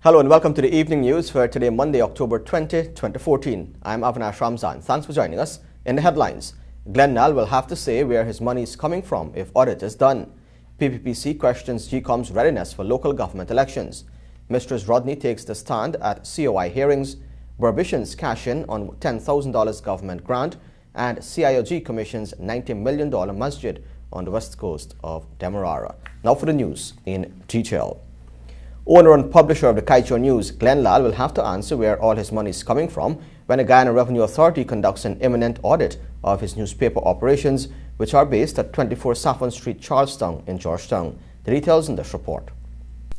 Hello and welcome to the evening news for today, Monday, October 20, 2014. I'm Avinash Ramzan. Thanks for joining us. In the headlines, Glenn Nall will have to say where his money is coming from if audit is done. PPPC questions GCOM's readiness for local government elections. Mistress Rodney takes the stand at COI hearings. Burbishans cash in on $10,000 government grant. And CIOG commissions $90 million masjid on the west coast of Demerara. Now for the news in detail. Owner and publisher of the Kaicho News, Glenn Nall, will have to answer where all his money is coming from when the Guyana Revenue Authority conducts an imminent audit of his newspaper operations, which are based at 24 Saffron Street, Charlestown in Georgetown. The details in this report.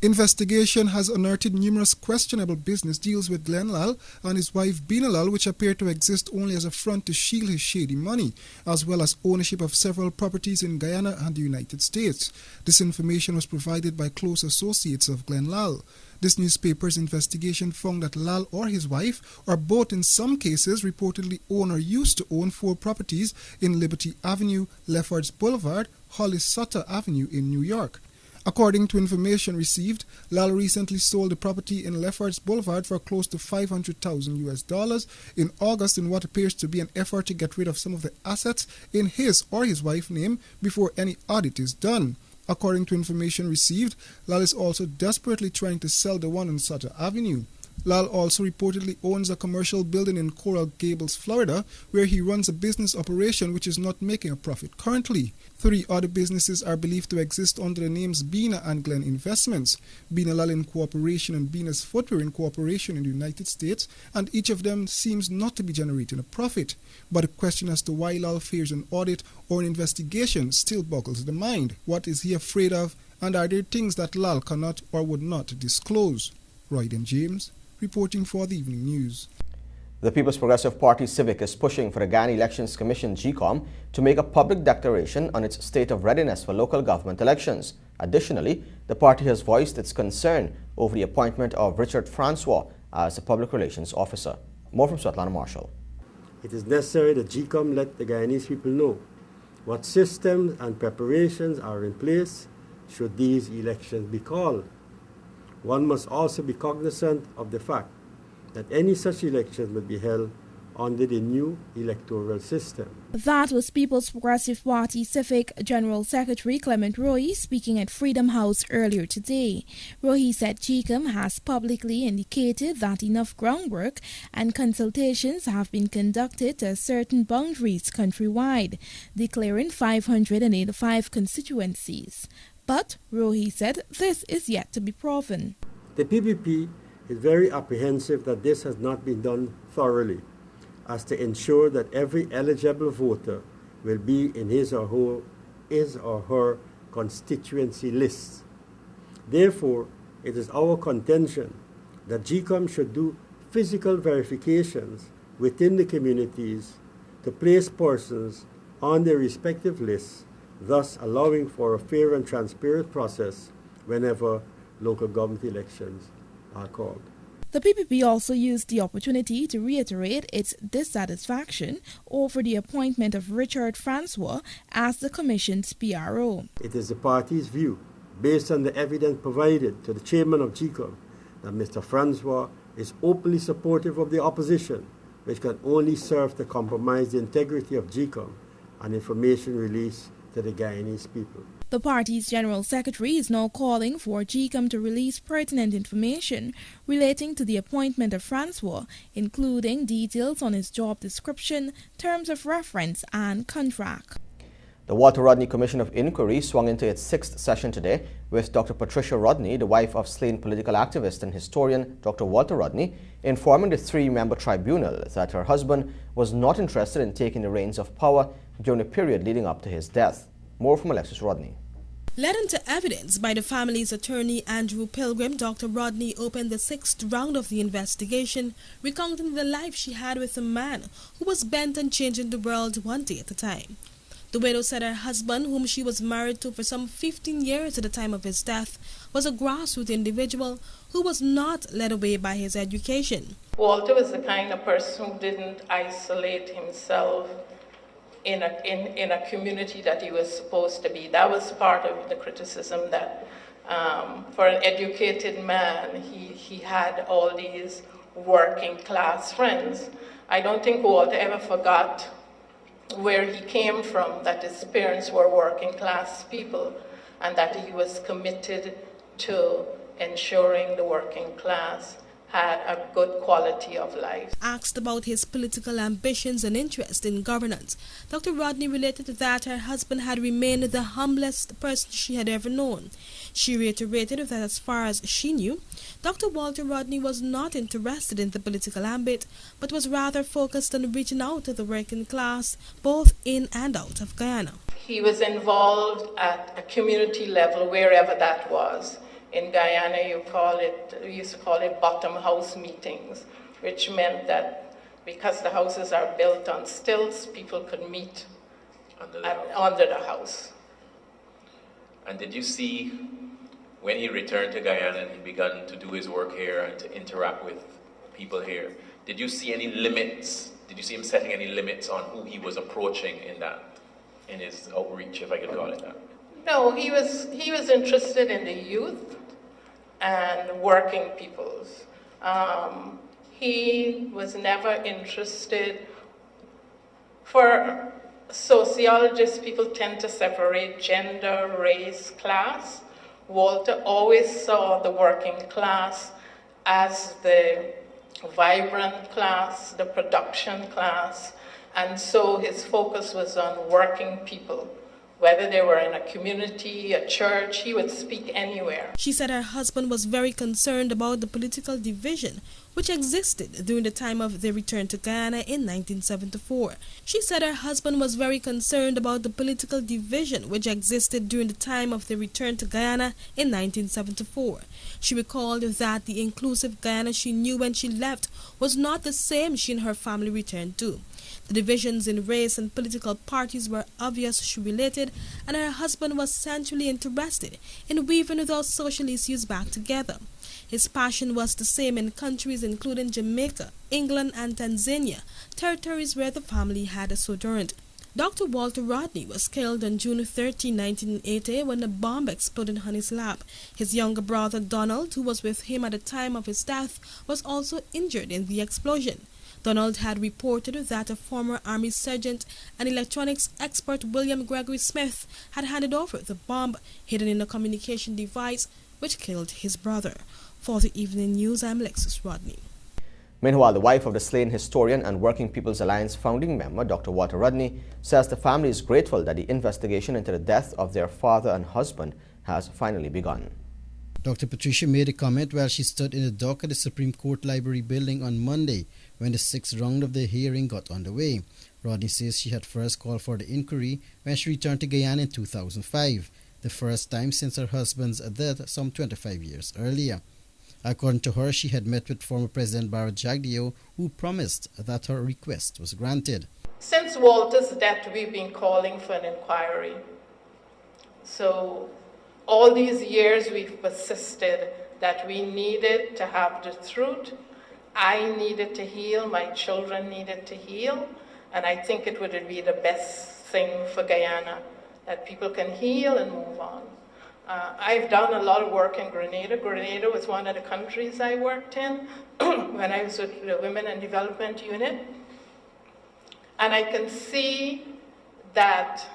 Investigation has unearthed numerous questionable business deals with Glenn Nall and his wife Bina Nall, which appear to exist only as a front to shield his shady money, as well as ownership of several properties in Guyana and the United States. This information was provided by close associates of Glenn Nall. This newspaper's investigation found that Nall or his wife, or both in some cases, reportedly own or used to own 4 properties in Liberty Avenue, Lefferts Boulevard, Hollis Sutter Avenue in New York. According to information received, Nall recently sold the property in Lefferts Boulevard for close to $500,000 in August in what appears to be an effort to get rid of some of the assets in his or his wife's name before any audit is done. According to information received, Nall is also desperately trying to sell the one on Sutter Avenue. Nall also reportedly owns a commercial building in Coral Gables, Florida, where he runs a business operation which is not making a profit currently. 3 other businesses are believed to exist under the names Bina and Glenn Investments, Bina Nall Incorporation and Bina's Footwear Incorporation in the United States, and each of them seems not to be generating a profit. But the question as to why Nall fears an audit or an investigation still boggles the mind. What is he afraid of, and are there things that Nall cannot or would not disclose? Royden James, reporting for the Evening News. The People's Progressive Party Civic is pushing for the Guyana Elections Commission, GCOM, to make a public declaration on its state of readiness for local government elections. Additionally, the party has voiced its concern over the appointment of Richard Francois as a public relations officer. More from Svetlana Marshall. It is necessary that GCOM let the Guyanese people know what systems and preparations are in place should these elections be called. One must also be cognizant of the fact that any such elections would be held under the new electoral system. That was People's Progressive Party Civic General Secretary Clement Rohi speaking at Freedom House earlier today. Rohi said GCOM has publicly indicated that enough groundwork and consultations have been conducted to certain boundaries countrywide, declaring 585 constituencies. But, Rohi said, this is yet to be proven. The PPP is very apprehensive that this has not been done thoroughly, as to ensure that every eligible voter will be in his or her constituency list. Therefore, it is our contention that GCOM should do physical verifications within the communities to place persons on their respective lists, thus allowing for a fair and transparent process whenever local government elections are called. The PPP also used the opportunity to reiterate its dissatisfaction over the appointment of Richard Francois as the Commission's PRO. It is the party's view, based on the evidence provided to the chairman of GCOM, that Mr. Francois is openly supportive of the opposition, which can only serve to compromise the integrity of GCOM and information release to the Guyanese people. The party's General Secretary is now calling for GCOM to release pertinent information relating to the appointment of Francois, including details on his job description, terms of reference, and contract. The Walter Rodney Commission of Inquiry swung into its 6th session today with Dr. Patricia Rodney, the wife of slain political activist and historian Dr. Walter Rodney, informing the 3-member tribunal that her husband was not interested in taking the reins of power during the period leading up to his death. More from Alexis Rodney. Led into evidence by the family's attorney Andrew Pilgrim, Dr. Rodney opened the 6th round of the investigation, recounting the life she had with a man who was bent on changing the world one day at a time. The widow said her husband, whom she was married to for some 15 years at the time of his death, was a grassroots individual who was not led away by his education. Walter was the kind of person who didn't isolate himself in a community that he was supposed to be. That was part of the criticism that For an educated man, he had all these working class friends. I don't think Walter ever forgot where he came from, that his parents were working class people, and that he was committed to ensuring the working class had a good quality of life. Asked about his political ambitions and interest in governance, Dr. Rodney related that her husband had remained the humblest person she had ever known. She reiterated that as far as she knew, Dr. Walter Rodney was not interested in the political ambit, but was rather focused on reaching out to the working class, both in and out of Guyana. He was involved at a community level, wherever that was. In Guyana, we used to call it bottom house meetings, which meant that because the houses are built on stilts, people could meet under the house. And did you see, when he returned to Guyana and he began to do his work here and to interact with people here, did you see any limits? Did you see him setting any limits on who he was approaching in his outreach, if I could call it that? No, he was interested in the youth and working peoples. He was never interested. For sociologists, people tend to separate gender, race, class. Walter always saw the working class as the vibrant class, the production class, and so his focus was on working people. Whether they were in a community, a church, he would speak anywhere. She said her husband was very concerned about the political division which existed during the time of their return to Guyana in 1974. She said her husband was very concerned about the political division which existed during the time of their return to Guyana in 1974. She recalled that the inclusive Guyana she knew when she left was not the same she and her family returned to. The divisions in race and political parties were obvious, she related, and her husband was centrally interested in weaving those social issues back together. His passion was the same in countries including Jamaica, England, and Tanzania, territories where the family had sojourned. Dr. Walter Rodney was killed on June 13, 1980, when a bomb exploded on his lap. His younger brother, Donald, who was with him at the time of his death, was also injured in the explosion. Donald had reported that a former Army sergeant and electronics expert, William Gregory Smith, had handed over the bomb hidden in a communication device which killed his brother. For the Evening News, I'm Lexus Rodney. Meanwhile, the wife of the slain historian and Working People's Alliance founding member, Dr. Walter Rodney, says the family is grateful that the investigation into the death of their father and husband has finally begun. Dr. Patricia made a comment while she stood in the dock at the Supreme Court Library building on Monday when the sixth round of the hearing got underway. Rodney says she had first called for the inquiry when she returned to Guyana in 2005, the first time since her husband's death some 25 years earlier. According to her, she had met with former President Barra Jagdeo, who promised that her request was granted. Since Walter's death, we've been calling for an inquiry. So all these years we've persisted that we needed to have the truth. I needed to heal, my children needed to heal, and I think it would be the best thing for Guyana, that people can heal and move on. I've done a lot of work in Grenada. Grenada was one of the countries I worked in when I was with the Women and Development Unit. And I can see that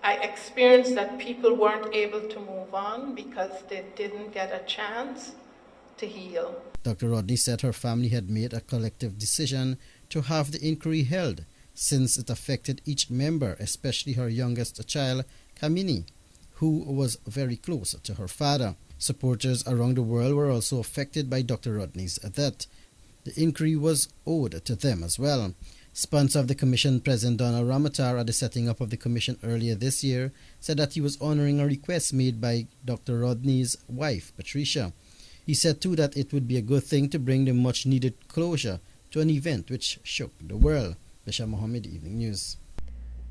I experienced that people weren't able to move on because they didn't get a chance to heal. Dr. Rodney said her family had made a collective decision to have the inquiry held since it affected each member, especially her youngest child, Kamini, who was very close to her father. Supporters around the world were also affected by Dr. Rodney's death. The inquiry was owed to them as well. Sponsor of the commission, President Donald Ramotar, at the setting up of the commission earlier this year, said that he was honoring a request made by Dr. Rodney's wife, Patricia. He said too that it would be a good thing to bring the much-needed closure to an event which shook the world. Bishop Mohammed, Evening News.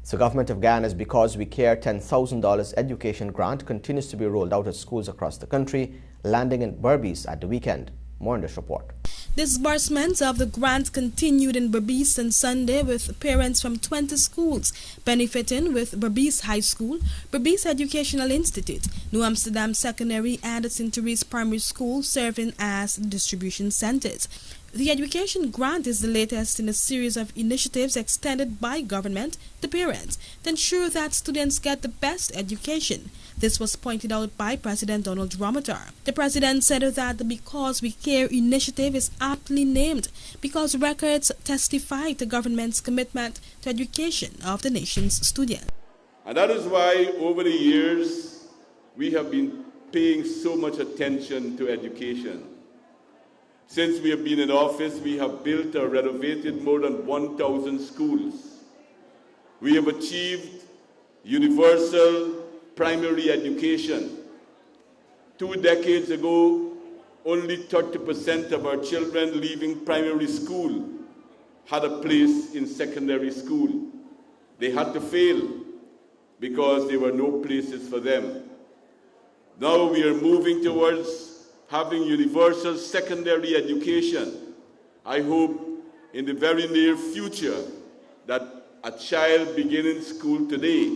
So Government of Guyana's Because We Care $10,000 education grant continues to be rolled out at schools across the country, landing in Berbice at the weekend. More in this report. Disbursements of the grant continued in Berbice on Sunday with parents from 20 schools benefiting, with Berbice High School, Berbice Educational Institute, New Amsterdam Secondary and St. Therese Primary School serving as distribution centers. The education grant is the latest in a series of initiatives extended by government to parents to ensure that students get the best education. This was pointed out by President Donald Ramotar. The president said that the Because We Care initiative is aptly named because records testify to government's commitment to education of the nation's students. And that is why over the years we have been paying so much attention to education. Since we have been in office, we have built or renovated more than 1,000 schools. We have achieved universal primary education. 2 decades ago, only 30% of our children leaving primary school had a place in secondary school. They had to fail because there were no places for them. Now we are moving towards having universal secondary education. I hope in the very near future that a child beginning school today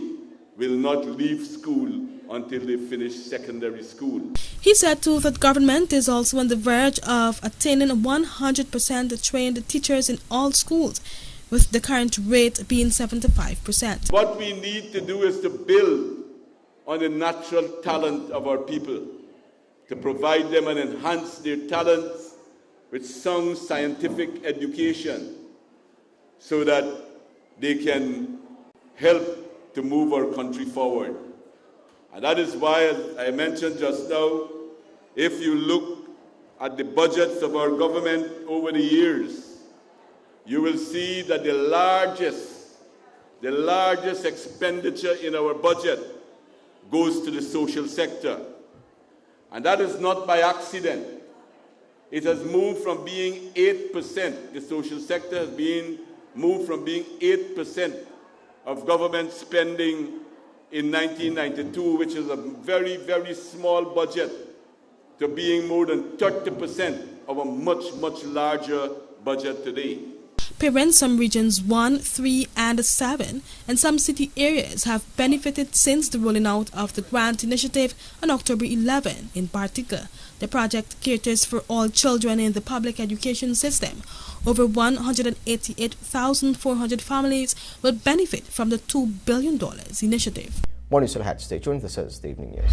will not leave school until they finish secondary school. He said too that government is also on the verge of attaining 100% trained teachers in all schools, with the current rate being 75%. What we need to do is to build on the natural talent of our people, to provide them and enhance their talents with sound scientific education so that they can help to move our country forward. And that is why, as I mentioned just now, if you look at the budgets of our government over the years, you will see that the largest expenditure in our budget goes to the social sector. And that is not by accident. It has moved from being 8%, the social sector has been moved from being 8% of government spending in 1992, which is a very, very small budget, to being more than 30% of a much, much larger budget today. Parents from regions 1, 3, and 7 and some city areas have benefited since the rolling out of the grant initiative on October 11 in particular. The project caters for all children in the public education system. Over 188,400 families will benefit from the $2 billion initiative. More news ahead. Stay tuned. This is the Evening News.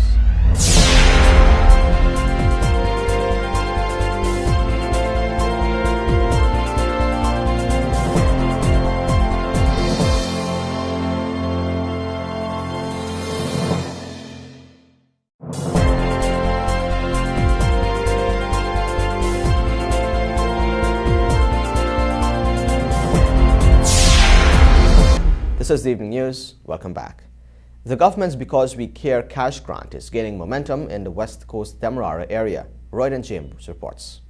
This is the Evening News. Welcome back. The government's Because We Care cash grant is gaining momentum in the West Coast Demerara area. Royden James reports.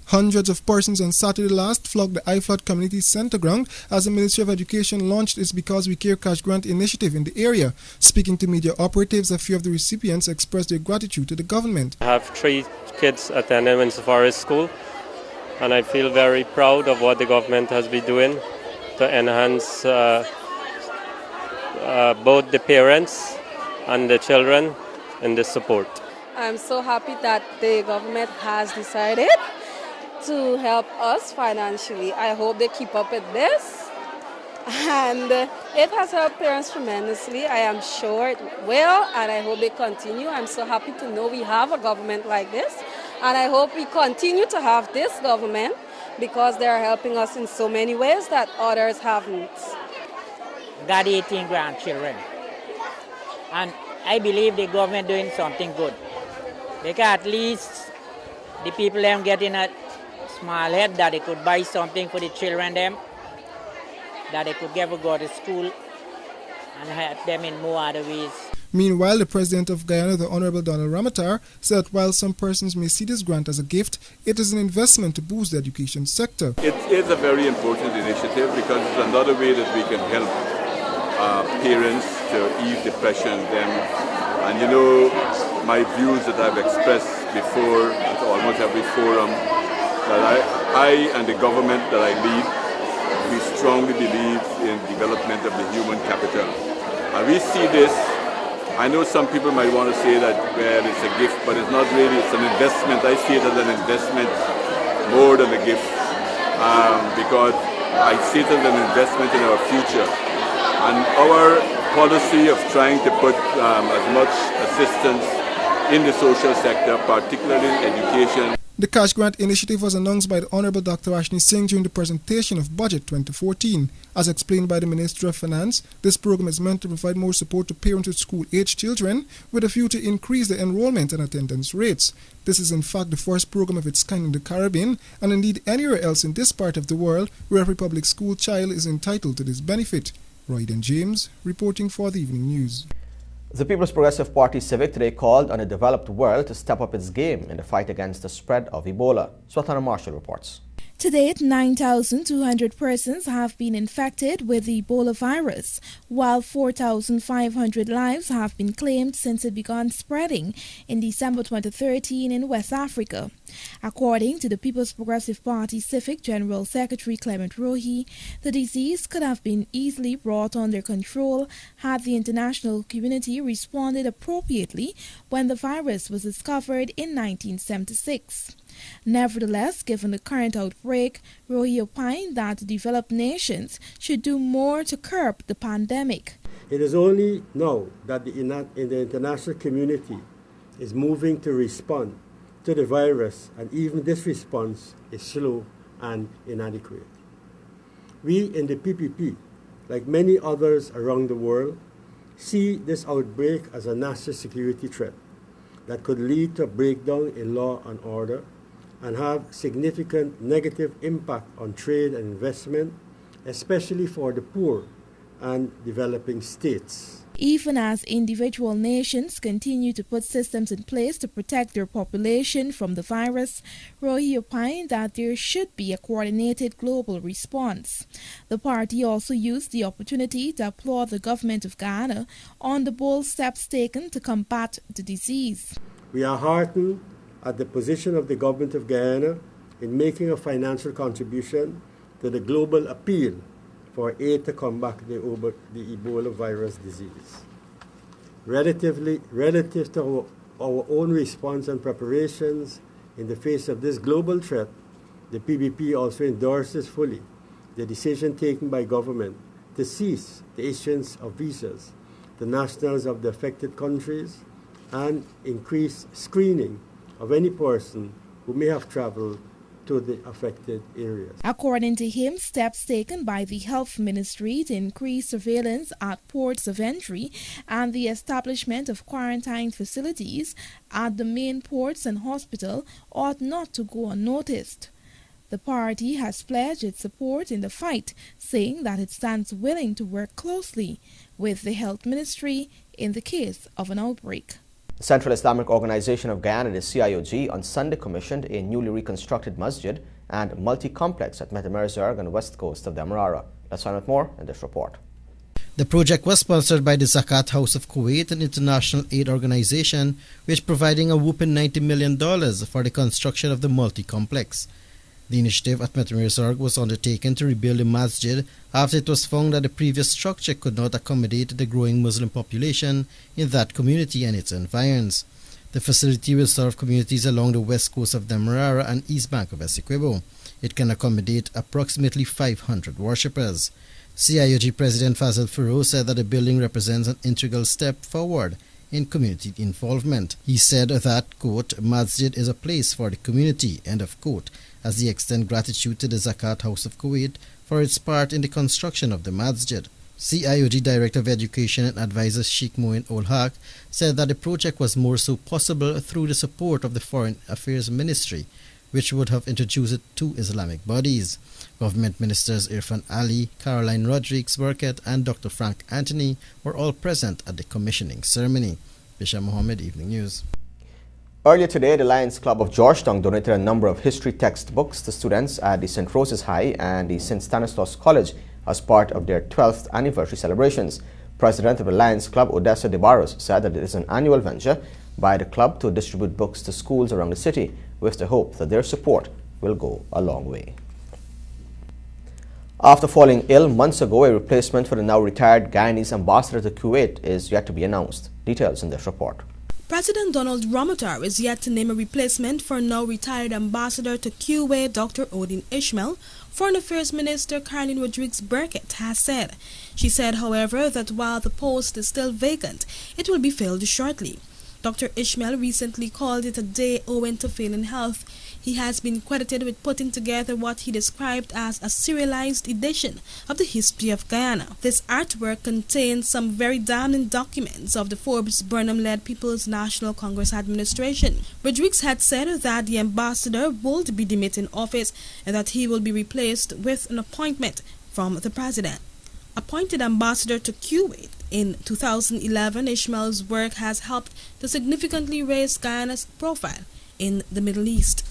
Hundreds of persons on Saturday last flocked the IFLOT Community Center ground as the Ministry of Education launched its Because We Care cash grant initiative in the area. Speaking to media operatives, a few of the recipients expressed their gratitude to the government. I have 3 kids attending Windsor Forest School, and I feel very proud of what the government has been doing to enhance both the parents and the children in this support. I'm so happy that the government has decided to help us financially. I hope they keep up with this, and it has helped parents tremendously. I am sure it will, and I hope they continue. I'm so happy to know we have a government like this, and I hope we continue to have this government because they are helping us in so many ways that others haven't. Got 18 grandchildren, and I believe the government doing something good. They can at least the people them getting a small head that they could buy something for the children them, that they could ever go to school and help them in more other ways. Meanwhile, the President of Guyana, the Honorable Donald Ramotar, said that while some persons may see this grant as a gift, it is an investment to boost the education sector. It is a very important initiative because it's another way that we can help parents to ease the pressure on them. And you know, my views that I've expressed before at almost every forum that I and the government that I lead, we strongly believe in development of the human capital. And we see this, I know some people might want to say that, well, it's a gift, but it's not really, it's an investment. I see it as an investment more than a gift, because I see it as an investment in our future. And our policy of trying to put as much assistance in the social sector, particularly in education. The Cash Grant Initiative was announced by the Honorable Dr. Ashni Singh during the presentation of Budget 2014. As explained by the Minister of Finance, this program is meant to provide more support to parents with school-aged children with a view to increase the enrollment and attendance rates. This is in fact the first program of its kind in the Caribbean and indeed anywhere else in this part of the world where every public school child is entitled to this benefit. Royden James, reporting for the Evening News. The People's Progressive Party Civic today called on the developed world to step up its game in the fight against the spread of Ebola. Swatana Marshall reports. To date, 9,200 persons have been infected with the Ebola virus, while 4,500 lives have been claimed since it began spreading in December 2013 in West Africa. According to the People's Progressive Party Civic General Secretary Clement Rohi, the disease could have been easily brought under control had the international community responded appropriately when the virus was discovered in 1976. Nevertheless, given the current outbreak, Rohi opined that developed nations should do more to curb the pandemic. It is only now that the international community is moving to respond to the virus, and even this response is slow and inadequate. We in the PPP, like many others around the world, see this outbreak as a national security threat that could lead to a breakdown in law and order and have significant negative impact on trade and investment, especially for the poor and developing states. Even as individual nations continue to put systems in place to protect their population from the virus, Rohi opined that there should be a coordinated global response. The party also used the opportunity to applaud the government of Ghana on the bold steps taken to combat the disease. We are heartened at the position of the government of Guyana in making a financial contribution to the global appeal for aid to combat the Ebola virus disease. Relative to our own response and preparations in the face of this global threat, the PPP also endorses fully the decision taken by government to cease the issuance of visas to nationals of the affected countries and increase screening of any person who may have traveled to the affected areas. According to him, steps taken by the Health Ministry to increase surveillance at ports of entry and the establishment of quarantine facilities at the main ports and hospital ought not to go unnoticed. The party has pledged its support in the fight, saying that it stands willing to work closely with the Health Ministry in the case of an outbreak. The Central Islamic Organization of Guyana, the CIOG, on Sunday commissioned a newly reconstructed masjid and multi-complex at Metamerzarg on the west coast of Demerara. Let's find out more in this report. The project was sponsored by the Zakat House of Kuwait, an international aid organization, which providing a whopping $90 million for the construction of the multi-complex. The initiative at Metamerzarg was undertaken to rebuild the masjid after it was found that the previous structure could not accommodate the growing Muslim population in that community and its environs. The facility will serve communities along the west coast of Demerara and east bank of Essequibo. It can accommodate approximately 500 worshippers. CIOG President Fazil Furrow said that the building represents an integral step forward in community involvement. He said that, quote, masjid is a place for the community, end of quote, as he extended gratitude to the Zakat House of Kuwait for its part in the construction of the masjid. CIOG Director of Education and Advisor Sheikh Moin Ul Haq said that the project was more so possible through the support of the Foreign Affairs Ministry, which would have introduced it to Islamic bodies. Government Ministers Irfan Ali, Caroline Rodriguez Burkett and Dr. Frank Anthony were all present at the commissioning ceremony. Bisha Mohammed, Evening News. Earlier today, the Lions Club of Georgetown donated a number of history textbooks to students at the St. Rose's High and the St. Stanislaus College as part of their 12th anniversary celebrations. President of the Lions Club, Odessa De Barros, said that it is an annual venture by the club to distribute books to schools around the city with the hope that their support will go a long way. After falling ill months ago, a replacement for the now retired Guyanese ambassador to Kuwait is yet to be announced. Details in this report. President Donald Ramotar is yet to name a replacement for now retired ambassador to Kuwait, Dr. Odin Ishmael. Foreign Affairs Minister Caroline Rodriguez Burkett has said. She said, however, that while the post is still vacant, it will be filled shortly. Dr. Ishmael recently called it a day owing to failing health. He has been credited with putting together what he described as a serialized edition of the history of Guyana. This artwork contains some very damning documents of the Forbes Burnham-led People's National Congress administration. Rodriguez had said that the ambassador would be demitting office and that he will be replaced with an appointment from the president. Appointed ambassador to Kuwait in 2011, Ishmael's work has helped to significantly raise Guyana's profile in the Middle East.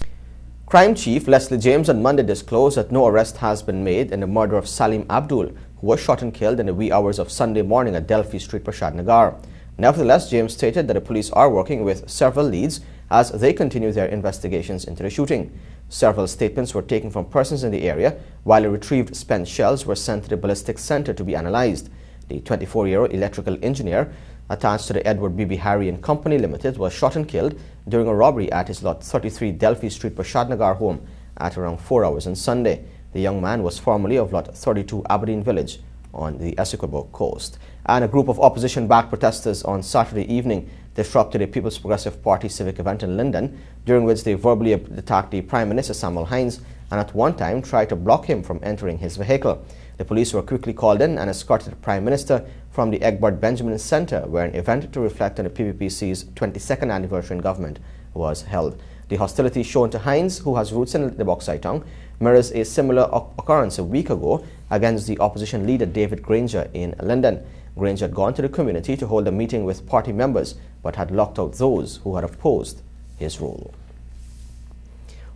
Crime Chief Leslie James on Monday disclosed that no arrest has been made in the murder of Salim Abdul, who was shot and killed in the wee hours of Sunday morning at Delphi Street, Prashad Nagar. Nevertheless, James stated that the police are working with several leads as they continue their investigations into the shooting. Several statements were taken from persons in the area, while retrieved spent shells were sent to the ballistics center to be analyzed. The 24-year-old electrical engineer attached to the Edward B.B. Harry and Company Limited was shot and killed during a robbery at his lot 33 Delphi Street, Prashad Nagar home at around 4 hours on Sunday. The young man was formerly of lot 32 Aberdeen Village on the Essequibo coast. And a group of opposition-backed protesters on Saturday evening disrupted a People's Progressive Party civic event in Linden, during which they verbally attacked the Prime Minister Samuel Hines and at one time tried to block him from entering his vehicle. The police were quickly called in and escorted the Prime Minister from the Egbert Benjamin Centre, where an event to reflect on the PPPC's 22nd anniversary in government was held. The hostility shown to Hines, who has roots in the Bauxite Town, mirrors a similar occurrence a week ago against the opposition leader David Granger in Linden. Granger had gone to the community to hold a meeting with party members, but had locked out those who had opposed his rule.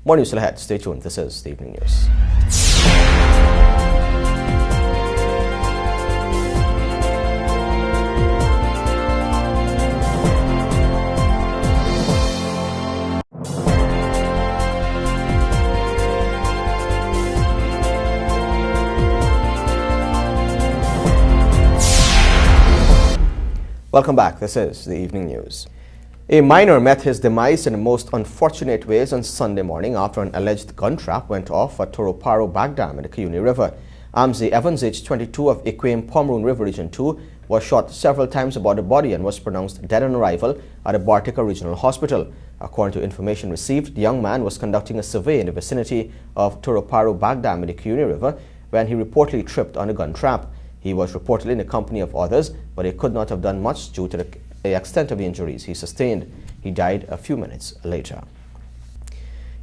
More news ahead. Stay tuned. This is the Evening News. Welcome back. This is the Evening News. A minor met his demise in the most unfortunate ways on Sunday morning after an alleged gun trap went off at Toroparo Bag Dam in the Cuyuni River. Amzi Evans, age 22, of Equame Pomeroon River Region 2, was shot several times about the body and was pronounced dead on arrival at the Bartica Regional Hospital. According to information received, the young man was conducting a survey in the vicinity of Toroparo Bag Dam in the Cuyuni River when he reportedly tripped on a gun trap. He was reportedly in the company of others, but he could not have done much due to the extent of the injuries he sustained. He died a few minutes later.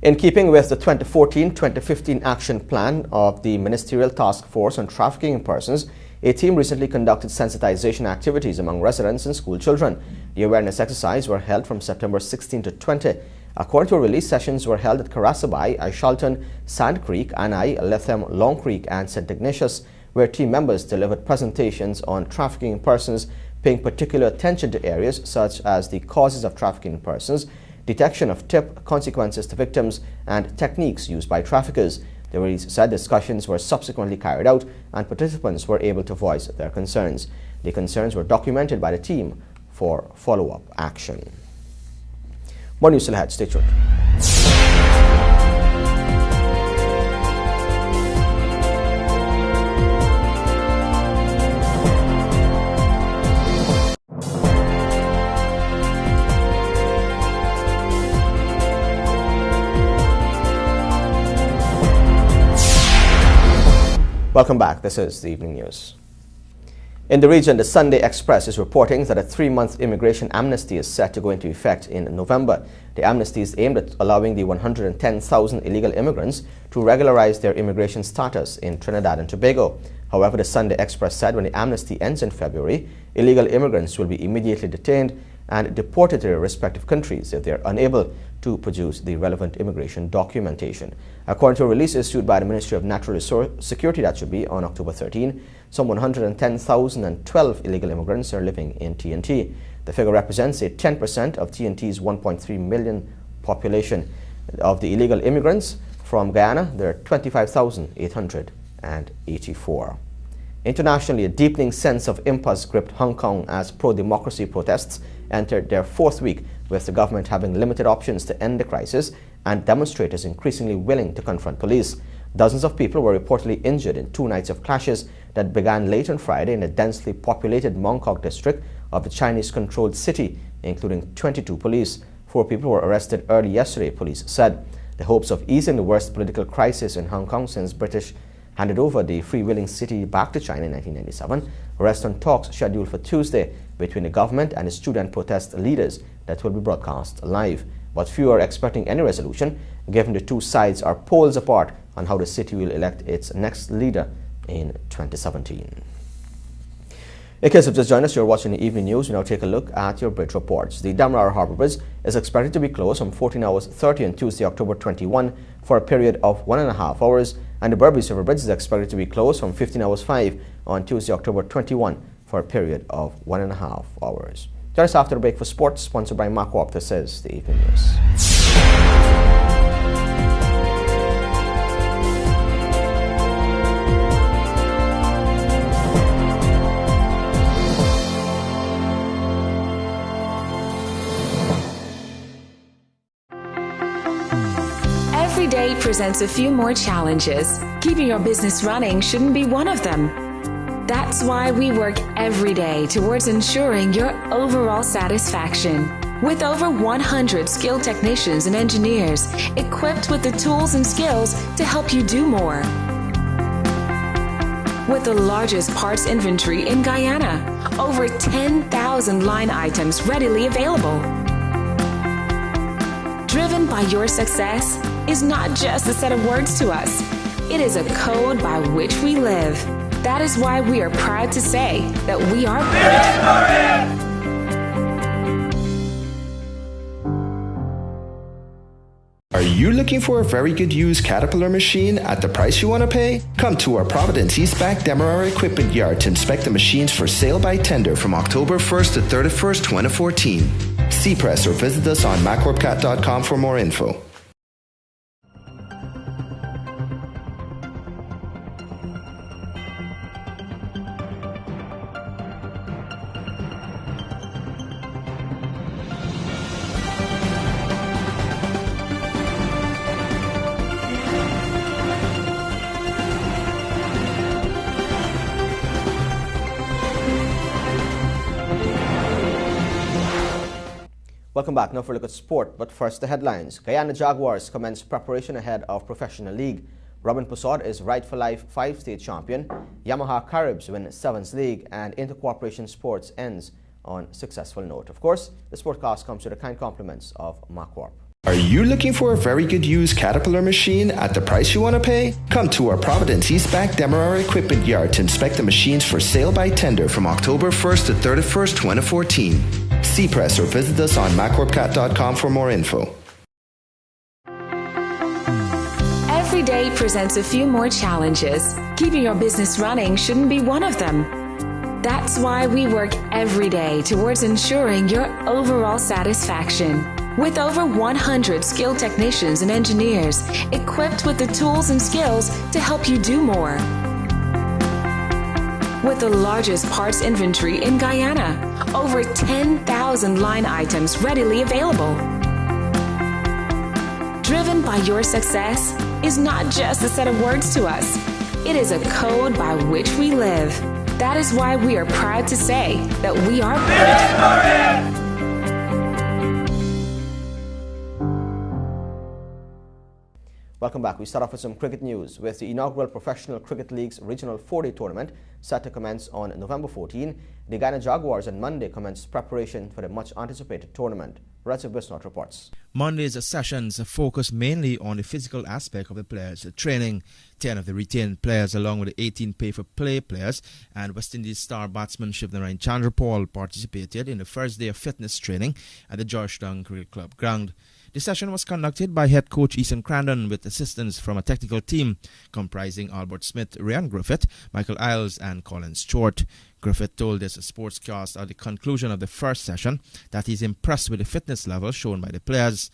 In keeping with the 2014-2015 action plan of the Ministerial Task Force on Trafficking in Persons, a team recently conducted sensitization activities among residents and school children. The awareness exercise were held from September 16 to 20. According to a release, sessions were held at Karasabai, Ishalton, Sand Creek, Anai, Lethem, Long Creek, and St. Ignatius, where team members delivered presentations on trafficking in persons, paying particular attention to areas such as the causes of trafficking in persons, detection of tip, consequences to victims, and techniques used by traffickers. The release said discussions were subsequently carried out and participants were able to voice their concerns. The concerns were documented by the team for follow-up action. More news ahead. Stay tuned. Welcome back. This is the Evening News. In the region, the Sunday Express is reporting that a 3-month immigration amnesty is set to go into effect in November. The amnesty is aimed at allowing the 110,000 illegal immigrants to regularize their immigration status in Trinidad and Tobago. However, the Sunday Express said when the amnesty ends in February, illegal immigrants will be immediately detained and deported to their respective countries if they are unable to produce the relevant immigration documentation. According to a release issued by the Ministry of Natural Resource Security, that should be on October 13, some 110,012 illegal immigrants are living in TNT. The figure represents a 10% of TNT's 1.3 million population. Of the illegal immigrants, From Guyana, there are 25,884. Internationally, a deepening sense of impasse gripped Hong Kong as pro-democracy protests entered their fourth week, with the government having limited options to end the crisis and demonstrators increasingly willing to confront police. Dozens of people were reportedly injured in 2 nights of clashes that began late on Friday in the densely populated Mong Kok district of the Chinese-controlled city, including 22 police. 4 people were arrested early yesterday, police said. The hopes of easing the worst political crisis in Hong Kong since British handed over the free-willing city back to China in 1997 rest on talks scheduled for Tuesday between the government and the student protest leaders that will be broadcast live. But few are expecting any resolution, given the 2 sides are poles apart on how the city will elect its next leader in 2017. In case you've just joined us, you're watching the evening news. We now take a look at your bridge reports. The Demerara Harbour Bridge is expected to be closed from 14 hours 30 on Tuesday, October 21 for a period of 1.5 hours, and the Berbice River Bridge is expected to be closed from 15 hours 5 on Tuesday, October 21 for a period of 1.5 hours. Join us after the break for sports, sponsored by MacWarp. This is the evening news. Every day presents a few more challenges. Keeping your business running shouldn't be one of them. That's why we work every day towards ensuring your overall satisfaction. With over 100 skilled technicians and engineers equipped with the tools and skills to help you do more. With the largest parts inventory in Guyana, over 10,000 line items readily available. Driven by your success is not just a set of words to us. It is a code by which we live. That is why we are proud to say that we are Are you looking for a very good used Caterpillar machine at the price you want to pay? Come to our Providence East Bank Demerara Equipment Yard to inspect the machines for sale by tender from October 1st to 31st, 2014. See press or visit us on macworpcat.com for more info. Welcome back. Now for a look at sport, but first the headlines. Guyana Jaguars commence preparation ahead of Professional League. Robin Poussard is Right for Life 5-state champion. Yamaha Caribs win 7th League, and Intercorporation Sports ends on successful note. Of course, the sportcast comes with the kind compliments of MacWarp. Are you looking for a very good used Caterpillar machine at the price you want to pay? Come to our Providence East Bank Demerara Equipment Yard to inspect the machines for sale by tender from October 1st to 31st, 2014. See press or visit us on macworpcat.com for more info. Every day presents a few more challenges. Keeping your business running shouldn't be one of them. That's why we work every day towards ensuring your overall satisfaction. With over 100 skilled technicians and engineers equipped with the tools and skills to help you do more. With the largest parts inventory in Guyana, over 10,000 line items readily available. Driven by your success is not just a set of words to us. It is a code by which we live. That is why we are proud to say that we are Welcome back. We start off with some cricket news, with the inaugural Professional Cricket League's regional 4-day tournament set to commence on November 14. The Guyana Jaguars on Monday commenced preparation for the much-anticipated tournament. Rajiv Bisnot reports. Monday's sessions focused mainly on the physical aspect of the players' training. 10 of the retained players, along with the 18 pay-for-play players and West Indies star batsman Shivnarine Chandrapal, participated in the first day of fitness training at the Georgetown Cricket Club ground. The session was conducted by head coach Ethan Crandon with assistance from a technical team comprising Albert Smith, Ryan Griffith, Michael Isles and Colin Stewart. Griffith told this sportscast at the conclusion of the first session that he's impressed with the fitness level shown by the players.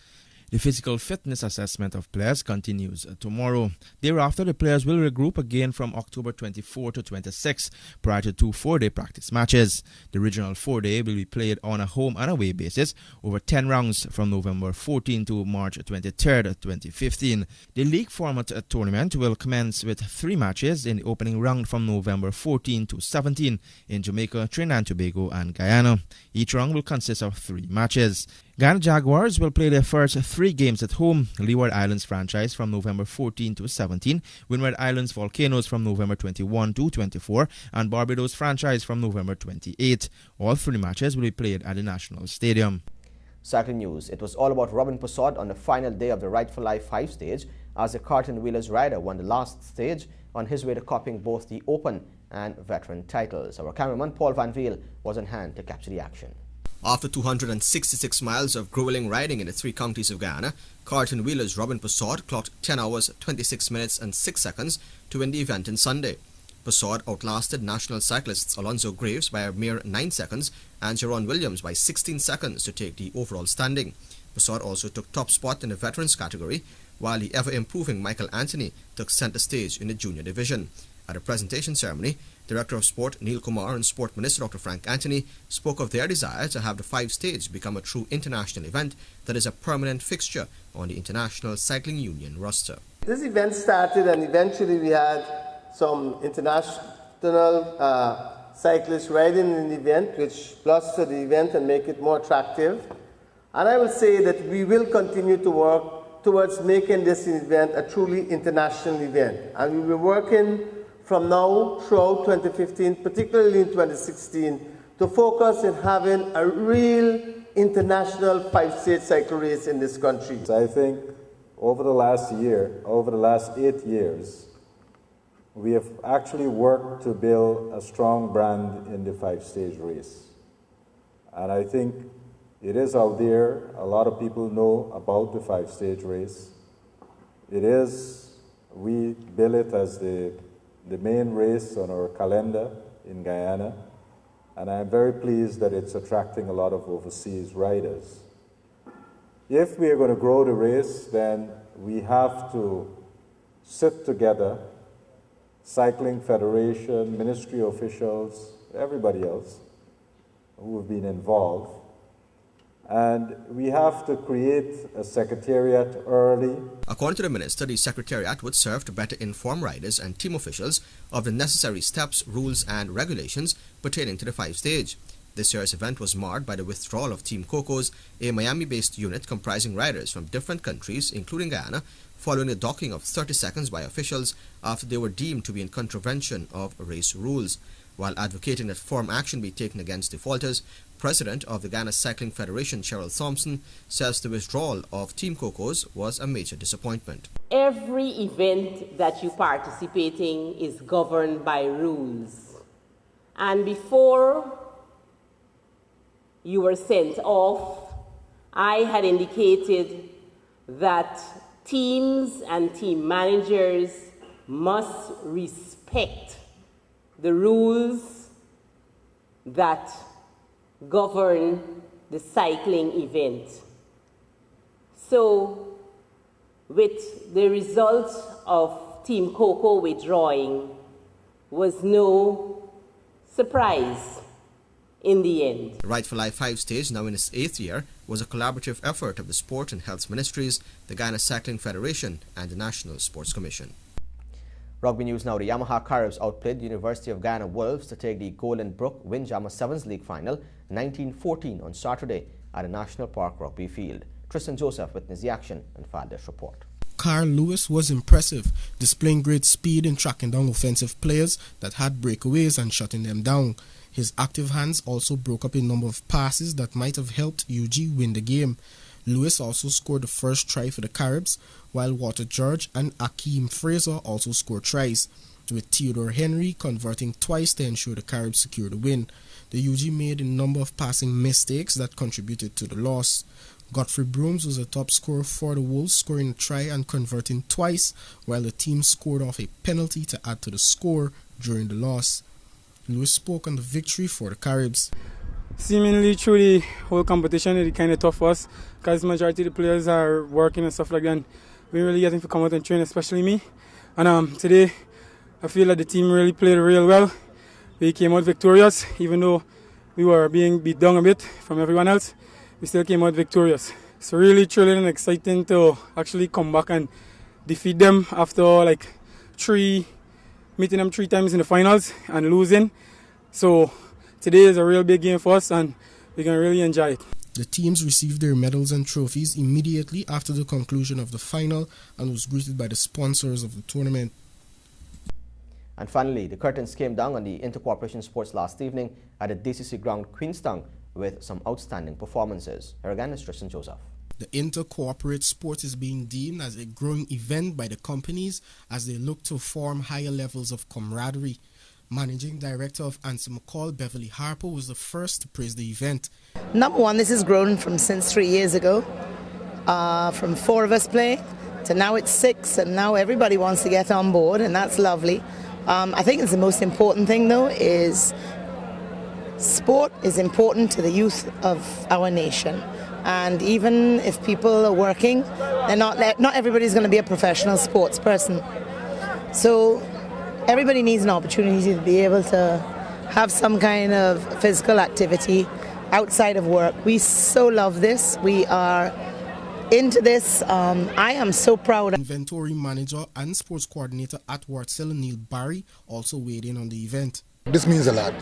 The physical fitness assessment of players continues tomorrow. Thereafter, the players will regroup again from October 24 to 26 prior to 2 4-day practice matches. The original 4-day will be played on a home and away basis over 10 rounds from November 14 to March 23, 2015. The league format tournament will commence with 3 matches in the opening round from November 14 to 17 in Jamaica, Trinidad and Tobago and Guyana. Each round will consist of 3 matches. Guyana Jaguars will play their first 3 games at home. Leeward Islands franchise from November 14 to 17, Windward Islands Volcanoes from November 21 to 24, and Barbados franchise from November 28. All 3 matches will be played at the National Stadium. Cycling news. It was all about Robin Persaud on the final day of the Ride for Life 5 stage as the Carlton Wheelers rider won the last stage on his way to copying both the Open and Veteran titles. Our cameraman Paul Van Veel was on hand to capture the action. After 266 miles of grueling riding in the 3 counties of Guyana, Carlton Wheelers' Robin Persaud clocked 10 hours, 26 minutes and 6 seconds to win the event on Sunday. Persaud outlasted national cyclists Alonzo Graves by a mere 9 seconds and Jerron Williams by 16 seconds to take the overall standing. Persaud also took top spot in the veterans category, while the ever-improving Michael Anthony took centre stage in the junior division. At a presentation ceremony, Director of Sport Neil Kumar and Sport Minister Dr. Frank Anthony spoke of their desire to have the 5 stage become a true international event that is a permanent fixture on the International Cycling Union roster. This event started and eventually we had some international cyclists riding in the event, which blustered the event and make it more attractive. And I will say that we will continue to work towards making this event a truly international event. And we will be working from now throughout 2015, particularly in 2016, to focus on having a real international 5-stage cycle race in this country. I think over the last 8 years, we have actually worked to build a strong brand in the 5-stage race. And I think it is out there. A lot of people know about the 5-stage race. We bill it as the main race on our calendar in Guyana, and I'm very pleased that it's attracting a lot of overseas riders. If we are going to grow the race, then we have to sit together, Cycling Federation, ministry officials, everybody else who have been involved, and we have to create a secretariat early. According to the minister, the secretariat would serve to better inform riders and team officials of the necessary steps, rules and regulations pertaining to the 5-stage. This year's event was marred by the withdrawal of Team Cocos, a Miami-based unit comprising riders from different countries, including Guyana, following the docking of 30 seconds by officials after they were deemed to be in contravention of race rules. While advocating that firm action be taken against defaulters, President of the Ghana Cycling Federation, Cheryl Thompson, says the withdrawal of Team Cocos was a major disappointment. Every event that you participate in is governed by rules. And before you were sent off, I had indicated that teams and team managers must respect the rules that govern the cycling event. So, with the result of Team Coco withdrawing was no surprise in the end. The Ride for Life 5 stage, now in its 8th year, was a collaborative effort of the Sport and Health Ministries, the Ghana Cycling Federation and the National Sports Commission. Rugby news now. The Yamaha Caribs outplayed the University of Guyana Wolves to take the Golden Brook Windjammer Sevens League Final 1914 on Saturday at the National Park Rugby Field. Tristan Joseph witnessed the action and filed this report. Carl Lewis was impressive, displaying great speed in tracking down offensive players that had breakaways and shutting them down. His active hands also broke up a number of passes that might have helped UG win the game. Lewis also scored the first try for the Caribs, while Walter George and Akeem Fraser also scored tries, with Theodore Henry converting twice to ensure the Caribs secured the win. The UG made a number of passing mistakes that contributed to the loss. Godfrey Brooms was the top scorer for the Wolves, scoring a try and converting twice, while the team scored off a penalty to add to the score during the loss. Lewis spoke on the victory for the Caribs. Seemingly through the whole competition, it's kind of tough for us because majority of the players are working and stuff like that. And we really getting to come out and train, especially me. And today, I feel that the team really played real well. We came out victorious, even though we were being beat down a bit from everyone else. We still came out victorious. It's really thrilling and exciting to actually come back and defeat them after meeting them 3 times in the finals and losing. So today is a real big game for us and we're going to really enjoy it. The teams received their medals and trophies immediately after the conclusion of the final and was greeted by the sponsors of the tournament. And finally, the curtains came down on the Intercorporation Sports last evening at the DCC ground Queenstown with some outstanding performances. Here again is Tristan Joseph. The Intercorporate Sport is being deemed as a growing event by the companies as they look to form higher levels of camaraderie. Managing Director of Anson McCall, Beverly Harper, was the first to praise the event. Number one, this has grown from since 3 years ago, from 4 of us playing to now it's 6, and now everybody wants to get on board, and that's lovely. I think it's the most important thing, though, is sport is important to the youth of our nation. And even if people are working, not everybody's going to be a professional sports person. So everybody needs an opportunity to be able to have some kind of physical activity outside of work. We so love this. We are into this. I am so proud. Inventory manager and sports coordinator at Wartsila, Neil Barry, also weighed in on the event. This means a lot.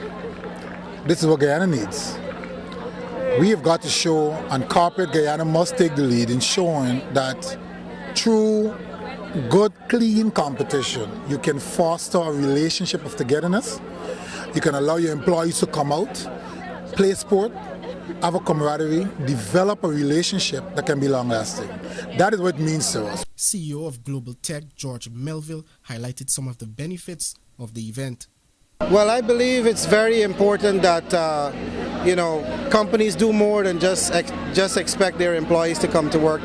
This is what Guyana needs. We have got to show, and corporate Guyana must take the lead in showing that through good, clean competition, you can foster a relationship of togetherness. You can allow your employees to come out, play sport, have a camaraderie, develop a relationship that can be long-lasting. That is what it means to us. CEO of Global Tech, George Melville, highlighted some of the benefits of the event. Well, I believe it's very important that companies do more than just expect their employees to come to work.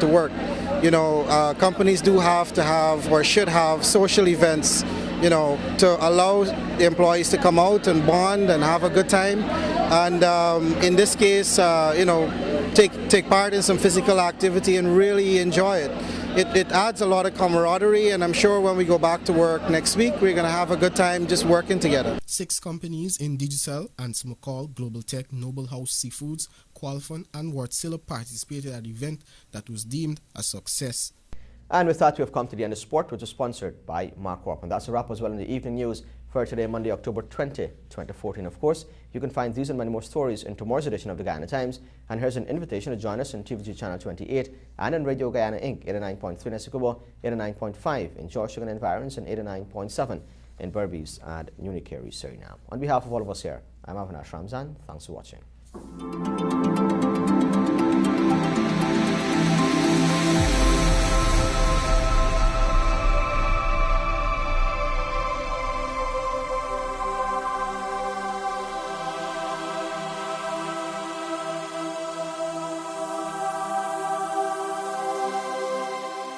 Companies do have to have or should have social events, to allow the employees to come out and bond and have a good time. And in this case, take part in some physical activity and really enjoy it. It adds a lot of camaraderie, and I'm sure when we go back to work next week, we're going to have a good time just working together. 6 companies in Digicel, Anson McCall, Global Tech, Noble House Seafoods, Qualfon and Wartsila participated at an event that was deemed a success. And with that, we have come to the end of sport, which was sponsored by Mark Corp. And that's a wrap as well in the evening news for today, Monday, October 20, 2014. Of course, you can find these and many more stories in tomorrow's edition of the Guyana Times. And here's an invitation to join us on TVG Channel 28 and on Radio Guyana Inc. 89.3 in Essequibo, 89.5 in Georgia and Environs, and 89.7 in Berbice and Unicary, Suriname. On behalf of all of us here, I'm Avinash Ramzan. Thanks for watching.